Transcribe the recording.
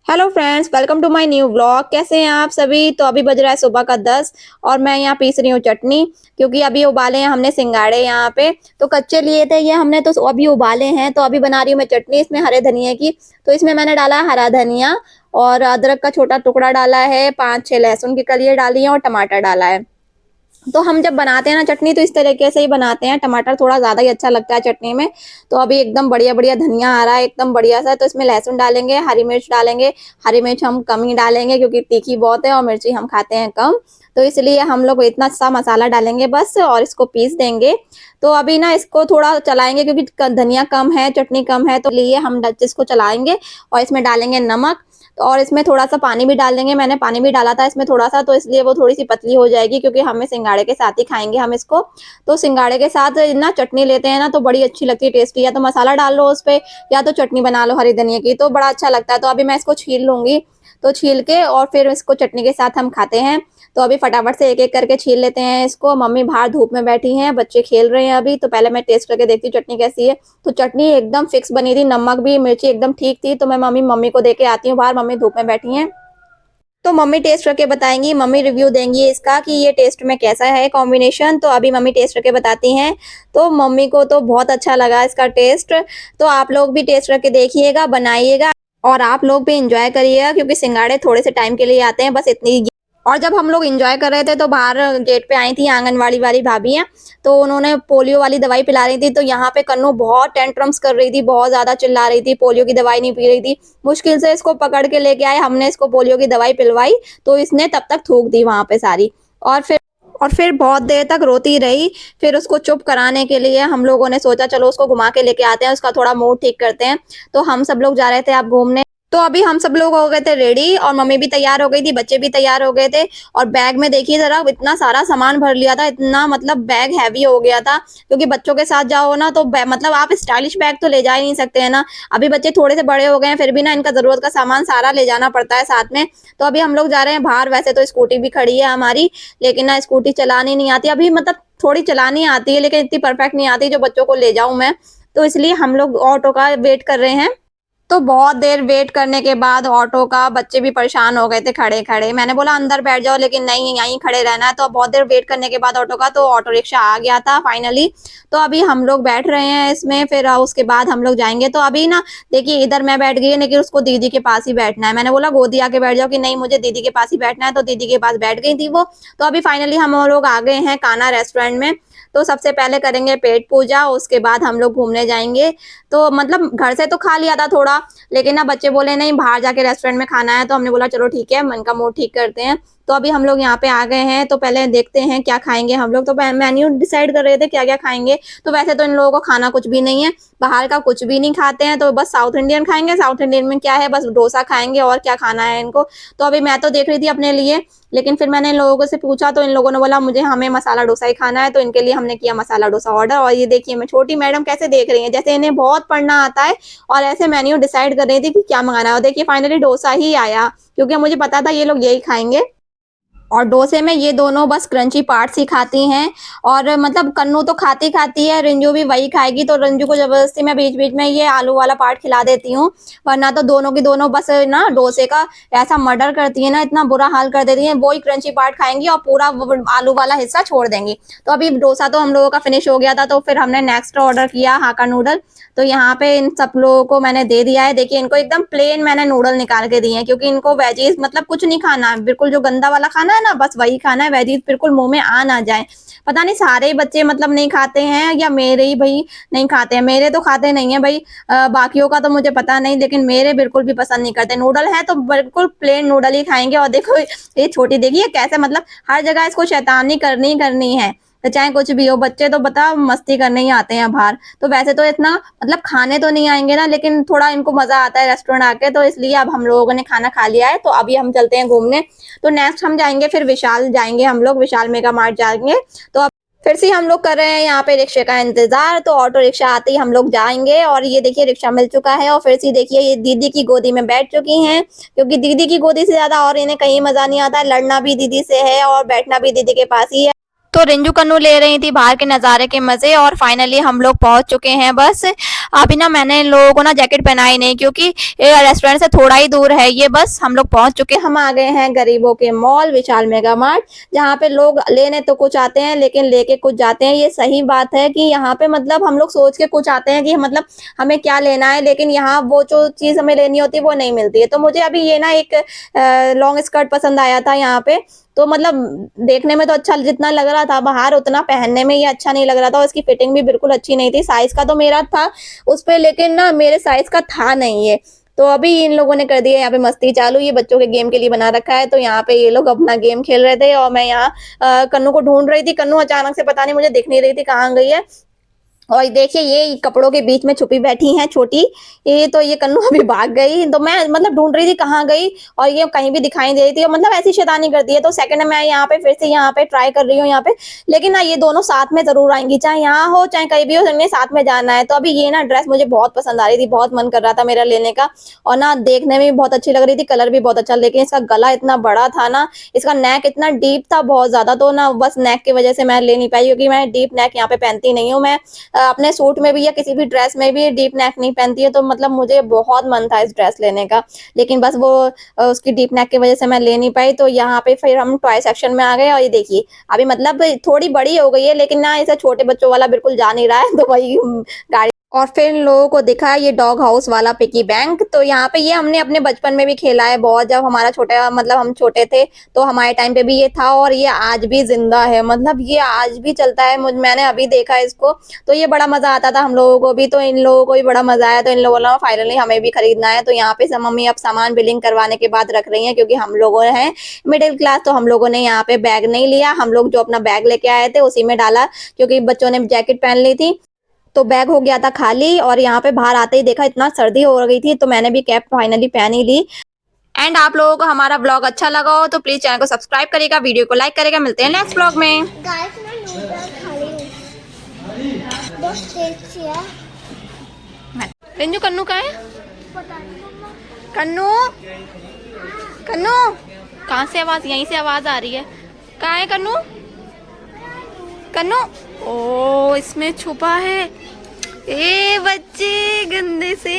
Hello friends, welcome to my new blog. कैसे हैं आप सभी। तो अभी बज रहा है सुबह का 10 और मैं यहाँ पीस रही हूँ चटनी, क्योंकि अभी उबाले हैं हमने सिंगाड़े यहाँ पे। तो कच्चे लिए थे ये हमने, तो अभी उबाले हैं। तो अभी बना रही हूँ मैं चटनी इसमें हरे धनिया की। तो इसमें मैंने डाला है हरा धनिया और अदरक का छोटा टुकड़ा डाला है, 5-6 लहसुन की कलियां डाली है और टमाटर डाला है। तो हम जब बनाते हैं ना चटनी तो इस तरीके से ही बनाते हैं। टमाटर थोड़ा ज़्यादा ही अच्छा लगता है चटनी में। तो अभी एकदम बढ़िया बढ़िया धनिया आ रहा है, एकदम बढ़िया सा। तो इसमें लहसुन डालेंगे, हरी मिर्च डालेंगे। हरी मिर्च हम कम ही डालेंगे क्योंकि तीखी बहुत है और मिर्ची हम खाते हैं कम। तो इसलिए हम लोग इतना सा मसाला डालेंगे बस और इसको पीस देंगे। तो अभी ना इसको थोड़ा चलाएंगे क्योंकि धनिया कम है, चटनी कम है, तो लिए हम इसको चलाएंगे और इसमें डालेंगे नमक। तो और इसमें थोड़ा-सा पानी भी डाल देंगे। मैंने पानी भी डाला था इसमें थोड़ा-सा, तो इसलिए वो थोड़ी-सी पतली हो जाएगी क्योंकि हमें सिंगाड़े के साथ ही खाएँगे हम इसको। तो सिंगाड़े के साथ ना चटनी लेते हैं ना तो बड़ी अच्छी लगती है, टेस्टी। या तो मसाला डाल लो उसपे या तो चटनी बना लो हरी धनिया की, तो बड़ा अच्छा लगता है। तो अभी मैं इसको छील लूँगी। तो छील के और फिर इसको चटनी के साथ हम खाते हैं। तो अभी फटाफट से एक-एक करके छील लेते हैं इसको। मम्मी बाहर धूप में बैठी हैं, बच्चे खेल रहे हैं अभी। तो पहले मैं टेस्ट करके देखती हूँ चटनी कैसी है। तो चटनी एकदम फिक्स बनी थी, नमक भी, मिर्ची एकदम ठीक थी। तो मैं मम्मी को देके आती हूँ बाहर, मम्मी धूप में बैठी हैं। तो मम्मी टेस्ट करके बताएंगी, मम्मी रिव्यू देंगी इसका कि ये टेस्ट में कैसा है कॉम्बिनेशन। तो अभी मम्मी टेस्ट करके बताती हैं। तो मम्मी को तो बहुत अच्छा लगा इसका टेस्ट। तो आप लोग भी टेस्ट करके देखिएगा, बनाइएगा और आप लोग भी इंजॉय करिएगा क्योंकि सिंगाड़े थोड़े से टाइम के लिए आते हैं, बस इतनी। और जब हम लोग एंजॉय कर रहे थे तो बाहर गेट पे आई थी आंगनवाड़ी वाली भाभियाँ। तो उन्होंने पोलियो वाली दवाई पिला रही थी। तो यहाँ पे कन्नू बहुत टेंट्रम्स कर रही थी, बहुत ज़्यादा चिल्ला रही थी, पोलियो की दवाई नहीं पी रही थी। मुश्किल से इसको पकड़ के लेके आए, हमने इसको पोलियो की दवाई पिलवाई। तो इसने तब तक थूक दी वहाँ पे सारी। और फिर बहुत देर तक रोती रही। फिर उसको चुप कराने के लिए हम लोगों ने सोचा चलो उसको घुमा के लेके आते हैं, उसका थोड़ा मूड ठीक करते हैं। तो हम सब लोग जा रहे थे अब घूमने। तो अभी हम सब लोग हो गए थे रेडी और मम्मी भी तैयार हो गई थी, बच्चे भी तैयार हो गए थे। और बैग में देखिए ज़रा इतना सारा सामान भर लिया था, इतना मतलब बैग हैवी हो गया था। क्योंकि बच्चों के साथ जाओ ना तो मतलब आप स्टाइलिश बैग तो ले जा ही नहीं सकते हैं ना। अभी बच्चे थोड़े से बड़े हो गए हैं, फिर भी ना इनका ज़रूरत का सामान सारा ले जाना पड़ता है साथ में। तो अभी हम लोग जा रहे हैं बाहर। वैसे तो स्कूटी भी खड़ी है हमारी, लेकिन ना स्कूटी चलानी नहीं आती अभी, मतलब थोड़ी चलानी आती है लेकिन इतनी परफेक्ट नहीं आती जो बच्चों को ले जाऊँ मैं। तो इसलिए हम लोग ऑटो का वेट कर रहे हैं। तो बहुत देर वेट करने के बाद ऑटो का, बच्चे भी परेशान हो गए थे खड़े-खड़े। मैंने बोला अंदर बैठ जाओ, लेकिन नहीं यहीं खड़े रहना है। तो बहुत देर वेट करने के बाद ऑटो का, तो ऑटो रिक्शा आ गया था फाइनली। तो अभी हम लोग बैठ रहे हैं इसमें, फिर उसके बाद हम लोग जाएँगे। तो अभी ना देखिए इधर मैं बैठ गई, लेकिन उसको दीदी के पास ही बैठना है। मैंने बोला गोदी आके बैठ जाओ, कि नहीं मुझे दीदी के पास ही बैठना है। तो दीदी के पास बैठ गई थी वो। तो अभी फाइनली हम लोग आ गए हैं कान्हा रेस्टोरेंट में। तो सबसे पहले करेंगे पेट पूजा, उसके बाद हम लोग घूमने जाएँगे। तो मतलब घर से तो खा लिया था थोड़ा, लेकिन ना बच्चे बोले नहीं बाहर जाके रेस्टोरेंट में खाना है। तो हमने बोला चलो ठीक है, मन का मूड ठीक करते हैं। तो अभी हम लोग यहाँ पे आ गए हैं। तो पहले देखते हैं क्या खाएंगे हम लोग। तो मेन्यू डिसाइड कर रहे थे क्या क्या खाएंगे। तो वैसे तो इन लोगों को खाना कुछ भी नहीं है, बाहर का कुछ भी नहीं खाते हैं। तो बस साउथ इंडियन खाएंगे। साउथ इंडियन में क्या है, बस डोसा खाएंगे और क्या खाना है इनको। तो अभी मैं तो देख रही थी अपने लिए, लेकिन फिर मैंने इन लोगों से पूछा तो इन लोगों ने बोला हमें मसाला डोसा ही खाना है। तो इनके लिए हमने किया मसाला डोसा ऑर्डर। और ये देखिए मैं छोटी मैडम कैसे देख रही हैं, जैसे इन्हें बहुत पढ़ना आता है और ऐसे मेन्यू डिसाइड कर रही थी कि क्या मंगाना है। और देखिए फाइनली डोसा ही आया, क्योंकि मुझे पता था ये लोग यही खाएंगे। और डोसे में ये दोनों बस क्रंची पार्ट्स ही खाती हैं। और मतलब कन्नू तो खाती है, रिंजू भी वही खाएगी। तो रिंजू को जबरदस्ती मैं बीच बीच में ये आलू वाला पार्ट खिला देती हूँ, वरना तो दोनों की दोनों बस ना डोसे का ऐसा मर्डर करती है ना, इतना बुरा हाल कर देती है। वो ही क्रंची पार्ट खाएंगी और पूरा आलू वाला हिस्सा छोड़ देंगी। तो अभी डोसा तो हम लोगों का फिनिश हो गया था। तो फिर हमने नेक्स्ट ऑर्डर किया हाका नूडल। तो यहाँ पे इन सब लोगों को मैंने दे दिया है। देखिए इनको एकदम प्लेन मैंने नूडल निकाल के दिए हैं, क्योंकि इनको वेजीज मतलब कुछ नहीं खाना है, बिल्कुल जो गंदा वाला खाना है ना बस वही खाना है, वेजीज बिल्कुल मुंह में आ ना जाए। पता नहीं सारे बच्चे मतलब नहीं खाते हैं या मेरे ही भाई नहीं खाते हैं। मेरे तो खाते नहीं है भाई, बाकियों का तो मुझे पता नहीं, लेकिन मेरे बिल्कुल भी पसंद नहीं करते। नूडल है तो बिल्कुल प्लेन नूडल ही खाएंगे। और देखो ये छोटी देखिए कैसे मतलब हर जगह इसको शैतानी करनी करनी है। तो चाहे कुछ भी हो, बच्चे तो बताओ मस्ती करने ही आते हैं बाहर। तो वैसे तो इतना मतलब खाने तो नहीं आएंगे ना, लेकिन थोड़ा इनको मजा आता है रेस्टोरेंट आके। तो इसलिए अब हम लोगों ने खाना खा लिया है, तो अभी हम चलते हैं घूमने। तो नेक्स्ट हम जाएंगे फिर विशाल जाएंगे, हम लोग विशाल मेगा मार्ट जाएंगे। तो अब फिर से हम लोग कर रहे हैं यहाँ पे रिक्शे का इंतजार। तो ऑटो रिक्शा आते ही हम लोग जाएंगे। और ये देखिए रिक्शा मिल चुका है। और फिर से देखिए ये दीदी की गोदी में बैठ चुकी हैं, क्योंकि दीदी की गोदी से ज्यादा और इन्हें कहीं मजा नहीं आता है। लड़ना भी दीदी से है और बैठना भी दीदी के पास ही है। तो रिंजू कन्नू ले रही थी बाहर के नज़ारे के मज़े और फाइनली हम लोग पहुंच चुके हैं। बस अभी ना मैंने इन लोगों को ना जैकेट पहनाई नहीं क्योंकि रेस्टोरेंट से थोड़ा ही दूर है ये। बस हम लोग पहुंच चुके हैं। हम आ गए हैं गरीबों के मॉल विशाल मेगा मार्ट, जहाँ पे लोग लेने तो कुछ आते हैं लेकिन लेके कुछ जाते हैं। ये सही बात है कि यहाँ पे मतलब हम लोग सोच के कुछ आते हैं कि मतलब हमें क्या लेना है, लेकिन यहाँ वो जो चीज़ हमें लेनी होती है वो नहीं मिलती है। तो मुझे अभी ये ना एक लॉन्ग स्कर्ट पसंद आया था यहाँ पे। तो मतलब देखने में तो अच्छा जितना लग रहा था बाहर, उतना पहनने में ये अच्छा नहीं लग रहा था और इसकी फिटिंग भी बिल्कुल अच्छी नहीं थी। साइज़ का तो मेरा था उस पे, लेकिन ना मेरे साइज़ का था नहीं ये। तो अभी इन लोगों ने कर दिया यहाँ पे मस्ती चालू। ये बच्चों के गेम के लिए बना रखा है, तो यहाँ पे ये लोग अपना गेम खेल रहे थे और मैं यहाँ कन्नू को ढूंढ रही थी। कन्नू अचानक से पता नहीं मुझे दिख नहीं रही थी कहाँ गई है। और देखिए ये कपड़ों के बीच में छुपी बैठी हैं छोटी। तो ये कन्नू अभी भाग गई, तो मैं मतलब ढूंढ रही थी कहाँ गई और ये कहीं भी दिखाई दे रही थी और मतलब ऐसी शैतानी करती है। तो सेकंड मैं यहाँ पे फिर से यहाँ पे ट्राई कर रही हूँ यहाँ पे, लेकिन ना ये दोनों साथ में जरूर आएंगी, चाहे यहाँ हो चाहे कहीं भी हो, सबने साथ में जाना है। तो अभी ये ना ड्रेस मुझे बहुत पसंद आ रही थी, बहुत मन कर रहा था मेरा लेने का और ना देखने में भी बहुत अच्छी लग रही थी, कलर भी बहुत अच्छा, लेकिन इसका गला इतना बड़ा था ना, इसका नेक इतना डीप था बहुत ज्यादा, तो ना बस नेक की वजह से मैं ले नहीं पाई क्योंकि मैं डीप नेक यहाँ पे पहनती नहीं हूँ। मैं अपने सूट में भी या किसी भी ड्रेस में भी डीप नेक नहीं पहनती है। तो मतलब मुझे बहुत मन था इस ड्रेस लेने का, लेकिन बस वो उसकी डीप नेक की वजह से मैं ले नहीं पाई। तो यहाँ पे फिर हम टॉय सेक्शन में आ गए और ये देखिए अभी मतलब थोड़ी बड़ी हो गई है, लेकिन ना इसे छोटे बच्चों वाला बिल्कुल जा नहीं रहा है। तो वही गाड़ी और फिर इन लोगों को दिखा ये डॉग हाउस वाला पिकी बैंक। तो यहाँ पे ये हमने अपने बचपन में भी खेला है बहुत, जब हमारा छोटा मतलब हम छोटे थे तो हमारे टाइम पे भी ये था और ये आज भी जिंदा है, मतलब ये आज भी चलता है। मैंने अभी देखा इसको, तो ये बड़ा मजा आता था हम लोगों को भी, तो इन लोगों को भी बड़ा मजा आया। तो इन लोगों ने फाइनली हमें भी खरीदना है। तो यहाँ पे मम्मी अब सामान बिलिंग करवाने के बाद रख रही है क्योंकि हम लोगों हैं मिडिल क्लास, तो हम लोगों ने यहाँ पे बैग नहीं लिया। हम लोग जो अपना बैग लेके आए थे उसी में डाला क्योंकि बच्चों ने जैकेट पहन ली थी, तो बैग हो गया था खाली। और यहाँ पे बाहर आते ही देखा इतना सर्दी हो गई थी, तो मैंने भी कैप फाइनली पहन ही ली। एंड आप लोगों को हमारा ब्लॉग अच्छा लगा हो तो प्लीज चैनल को सब्सक्राइब करेगा, वीडियो को लाइक करेगा। मिलते हैं नेक्स्ट ब्लॉग में। गाइस मैं नूडल खा रही हूँ, बहुत टेस्टी है। रिंजू कन्नू कहाँ है? पता नहीं मम्मा। कन्नू कन्नू कहाँ से आवाज? यहीं से आवाज आ रही है। कहाँ है कन्नू? कन्नू ओ इसमें छुपा है। ए बच्चे गंदे से